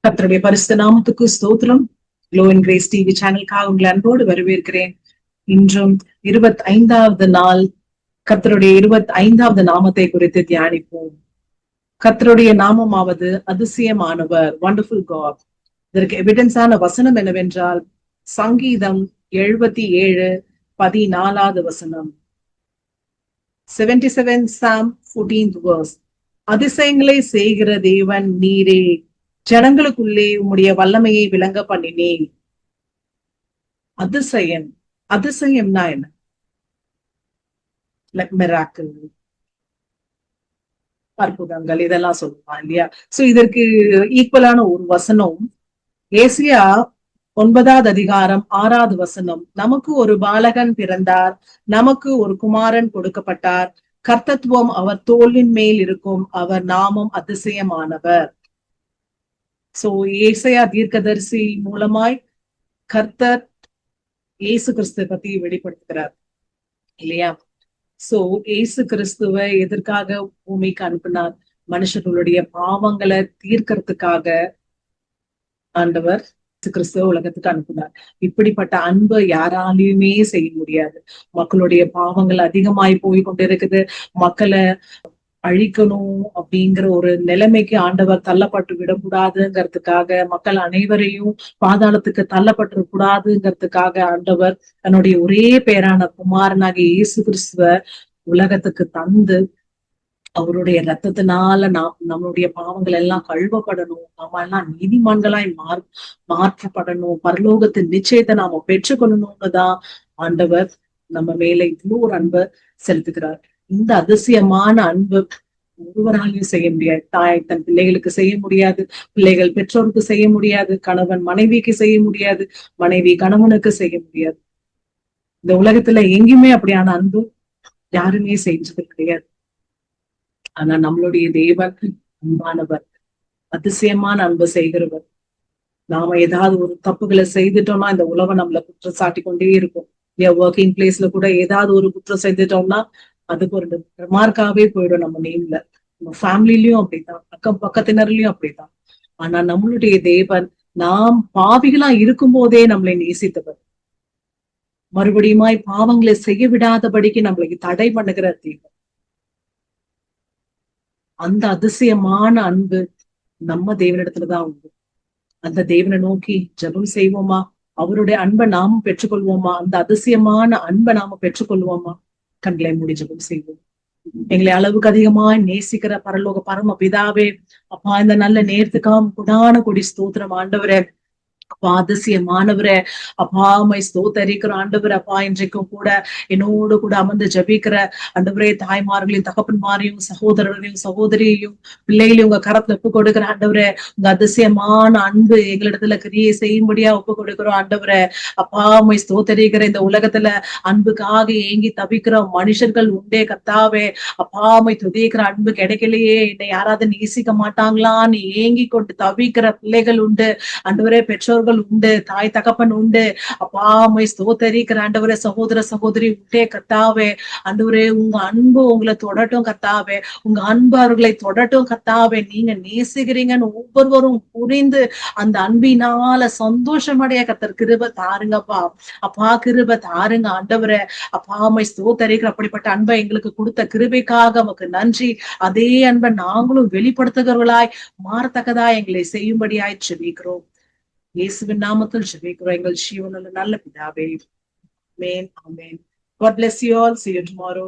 கர்த்தருடைய பரிசுத்த நாமத்துக்கு ஸ்தோத்திரம். க்ளோ அண்ட் கிரேஸ் டிவி சேனலுக்காக உங்களை அன்போடு வரவேற்கிறேன். இன்றும் 25வது நாள் கர்த்தருடைய 25வது நாமத்தை குறித்து தியானிப்போம். கர்த்தருடைய நாமமாவது அதிசயமானவர், வண்டர்ஃபுல் காட். இதற்கு எவிடன்ஸான வசனம் என்னவென்றால் சங்கீதம் 77:14 வசனம். 77 Psalm 14th verse. அதிசயங்களை செய்கிற தேவன் நீரே, ஜனங்களுக்குள்ளே உம்முடைய வல்லமையை விளங்க பண்ணினேன். அதிசயம், அதிசயம்னா என்ன? லைக் மிராக்கிள், அற்புதங்கள், இதெல்லாம் சொல்லுவான் இல்லையா? சோ இதற்கு ஈக்குவலான ஒரு வசனம் ஏசியா 9வது அதிகாரம் 6வது வசனம். நமக்கு ஒரு பாலகன் பிறந்தார், நமக்கு ஒரு குமாரன் கொடுக்கப்பட்டார், கர்த்தத்துவம் அவர் தோளின் மேல் இருக்கும், அவர் நாமம் அதிசயமானவர். சோ ஏசாயா தீர்க்கதரிசி மூலமாய் கர்த்தர் இயேசு கிறிஸ்துவ பத்தி வெளிப்படுத்துகிறார் இல்லையா? சோ இயேசு கிறிஸ்துவ எதற்காக பூமிக்கு அனுப்பினார்? மனுஷர்களுடைய பாவங்களை தீர்க்கறதுக்காக ஆண்டவர் கிறிஸ்துவ உலகத்துக்கு அனுப்பினார். இப்படிப்பட்ட அன்பு யாராலையுமே செய்ய முடியாது. மக்களுடைய பாவங்கள் அதிகமாய் போய் கொண்டிருக்குது. மக்களை அழிக்கணும் அப்படிங்கிற ஒரு நிலைமைக்கு ஆண்டவர் தள்ளப்பட்டு விடக்கூடாதுங்கிறதுக்காக, மக்கள் அனைவரையும் பாதாளத்துக்கு தள்ளப்பட்டு கூடாதுங்கிறதுக்காக ஆண்டவர் தன்னுடைய ஒரே பேரான குமாரனாகிய இயேசு கிறிஸ்துவ உலகத்துக்கு தந்து அவருடைய ரத்தத்தினால நம்மளுடைய பாவங்கள் எல்லாம் கழுவப்படணும், நாம எல்லாம் நீதிமான்களாய் மாற்றப்படணும், பரலோகத்தின் நிச்சயத்தை நாம பெற்றுக்கொள்ளணும்னு தான் ஆண்டவர் நம்ம மேல இவ்வளவு ஒரு அன்பை செலுத்துகிறார். இந்த அதிசயமான அன்பு ஒருவராலையும் செய்ய முடியாது. தாய் தன் பிள்ளைகளுக்கு செய்ய முடியாது, பிள்ளைகள் பெற்றோருக்கு செய்ய முடியாது, கணவன் மனைவிக்கு செய்ய முடியாது, மனைவி கணவனுக்கு செய்ய முடியாது. இந்த உலகத்துல எங்கேயுமே அப்படியான அன்பு யாருமே செஞ்சது கிடையாது. ஆனா நம்மளுடைய தேவன் அன்பானவர், அதிசயமான அன்பு செய்கிறவர். நாம ஏதாவது ஒரு தப்புகளை செய்துட்டோம்னா இந்த உலகம் நம்மள குற்றம் சாட்டி கொண்டே இருக்கும். ஒர்க்கிங் பிளேஸ்ல கூட ஏதாவது ஒரு குற்றம் செய்துட்டோம்னா அதுக்கு ஒரு ரிமார்க்காவே போயிடும் நம்ம நேம்ல. நம்ம ஃபேமிலிலயும் அப்படித்தான், அக்கம் பக்கத்தினர்லயும் அப்படித்தான். ஆனா நம்மளுடைய தேவன் நாம் பாவிகளா இருக்கும் போதே நம்மளை நேசித்தவர், மறுபடியுமாய் பாவங்களை செய்ய விடாதபடிக்கு நம்மளுக்கு தடை பண்ணுகிற தேவன். அந்த அதிசயமான அன்பு நம்ம தேவனிடத்துலதான் உண்டு. அந்த தேவனை நோக்கி ஜெபம் செய்வோமா? அவருடைய அன்பை நாமும் பெற்றுக்கொள்வோமா? அந்த அதிசயமான அன்பை நாம பெற்றுக்கொள்வோமா? கண்களை மூடி ஜெபம் செய்வோம். எங்களை அளவுக்கு அதிகமாய் நேசிக்கிற பரலோக பரம பிதாவே, அப்பா இந்த நல்ல நேரத்துக்காம் குடான கொடி ஸ்தோத்திரம் ஆண்டவரே. அப்பா அதிசயமானவரே, அப்பா மை ஸ்தோத்தரிக்கிற ஆண்டவர். அப்பா இன்றைக்கும் கூட என்னோடு கூட அமர்ந்து ஜபிக்கிற ஆண்டவரே, தாய்மார்களையும் தகப்பன்மாரையும் சகோதரர்களையும் சகோதரியையும் பிள்ளைகளையும் உங்க கரத்துல ஒப்பு கொடுக்கிற ஆண்டவரே. உங்க அதிசயமான அன்பு எங்களிடத்துல கிரியை செய்யும்படியா ஒப்பு கொடுக்கிறோம் ஆண்டவரே. அப்பா மை ஸ்தோத்தரிக்கிற இந்த உலகத்துல அன்புக்காக ஏங்கி தவிக்கிற மனுஷர்கள் உண்டே கர்த்தாவே. அப்பா மை துதிக்கிற அன்பு கிடைக்கலையே, என்னை யாராவது நேசிக்க மாட்டாங்களான்னு ஏங்கி கொண்டு தவிக்கிற பிள்ளைகள் உண்டு ஆண்டவரே. பெற்றோர்கள் உண்டு, தாய் தகப்பன் உண்டு. அப்பா மை ஸ்தோத்தரிக்கிற ஆண்டவரே. சகோதர சகோதரி உண்டே கர்த்தாவே. ஆண்டவரே உங்க அன்பு உங்களை தொடட்டும் கர்த்தாவே. உங்க அன்பு அவர்களை தொடட்டும் கர்த்தாவே. நீங்க நேசிக்கிறீங்கன்னு ஒவ்வொருவரும் புரிந்து அந்த அன்பினால சந்தோஷமடைய கர்த்தர் கிருபை தாருங்கப்பா. அப்பா கிருபை தாருங்க ஆண்டவரே. அப்பா மை ஸ்தோத்தரிக்கிற அப்படிப்பட்ட அன்பை எங்களுக்கு கொடுத்த கிருபைக்காக உமக்கு நன்றி. அதே அன்பை நாங்களும் வெளிப்படுத்துகிறவர்களாய் மாறத்தக்கதா எங்களை செய்யும்படியாய் ஜெபிக்கிறோம். இயேசுவின் நாமத்தில் ஜெபிக்கிறோம் எங்கள் ஜீவனுள்ள நல்ல பிதாவே. ஆமென், ஆமென். God bless you all. See you tomorrow.